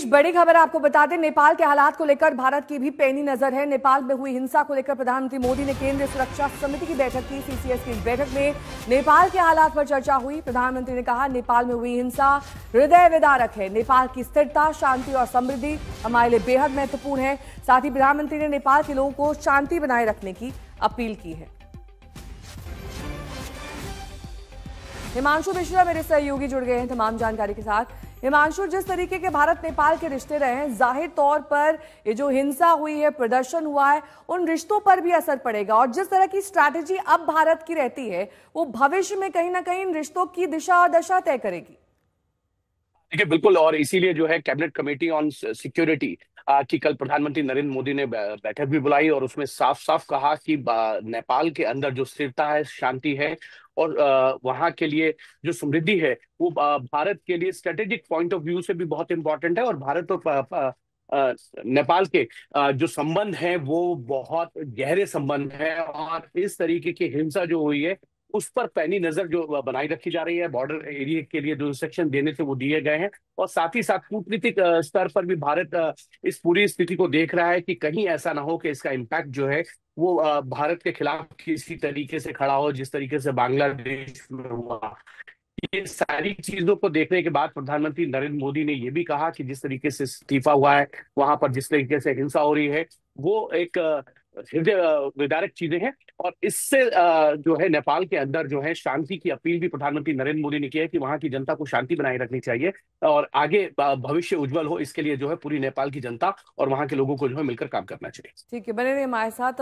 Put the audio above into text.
बीच बड़ी खबर आपको बता दें, नेपाल के हालात को लेकर भारत की भी पैनी नजर है। नेपाल में हुई हिंसा को लेकर प्रधानमंत्री मोदी ने केंद्रीय सुरक्षा समिति की बैठक की। सीसीएस की इस बैठक में नेपाल के हालात पर चर्चा हुई। प्रधानमंत्री ने कहा, नेपाल में हुई हिंसा हृदय विदारक है। नेपाल की स्थिरता, शांति और समृद्धि हमारे लिए बेहद महत्वपूर्ण है। साथ ही प्रधानमंत्री ने नेपाल के लोगों को शांति बनाए रखने की अपील की है। हिमांशु मिश्रा मेरे सहयोगी जुड़ गए हैं तमाम जानकारी के साथ। हिमांशु, जिस तरीके के भारत नेपाल के रिश्ते रहे हैं, जाहिर तौर पर ये जो हिंसा हुई है, प्रदर्शन हुआ है, उन रिश्तों पर भी असर पड़ेगा। और जिस तरह की स्ट्रैटेजी अब भारत की रहती है, वो भविष्य में कहीं ना कहीं इन रिश्तों की दिशा और दशा तय करेगी। देखिए, बिल्कुल। और इसीलिए जो है कैबिनेट कमेटी ऑन सिक्योरिटी की कल प्रधानमंत्री नरेंद्र मोदी ने बैठक भी बुलाई और उसमें साफ साफ कहा कि नेपाल के अंदर जो स्थिरता है, शांति है और वहां के लिए जो समृद्धि है वो भारत के लिए स्ट्रेटेजिक पॉइंट ऑफ व्यू से भी बहुत इंपॉर्टेंट है। और भारत और नेपाल के जो संबंध है वो बहुत गहरे संबंध है। और इस तरीके की हिंसा जो हुई है उस पर पैनी नजर जो बनाई रखी जा रही है। बॉर्डर एरिया के लिए जो इंस्ट्रक्शन देने थे वो दिए गए हैं। और साथ ही साथ कूटनीतिक स्तर पर भी भारत इस पूरी स्थिति को देख रहा है कि कहीं ऐसा ना हो कि इसका इम्पैक्ट जो है वो भारत के खिलाफ किसी तरीके से खड़ा हो, जिस तरीके से बांग्लादेश में हुआ। ये सारी चीजों को देखने के बाद प्रधानमंत्री नरेंद्र मोदी ने ये भी कहा कि जिस तरीके से इस्तीफा हुआ है, वहां पर जिस तरीके से हिंसा हो रही है, वो एक हृदय विदारक चीजें हैं। और इससे जो है नेपाल के अंदर जो है शांति की अपील भी प्रधानमंत्री नरेंद्र मोदी ने की है कि वहां की जनता को शांति बनाए रखनी चाहिए और आगे भविष्य उज्जवल हो, इसके लिए जो है पूरी नेपाल की जनता और वहां के लोगों को जो है मिलकर काम करना चाहिए। ठीक है, बने रहिए हमारे साथ।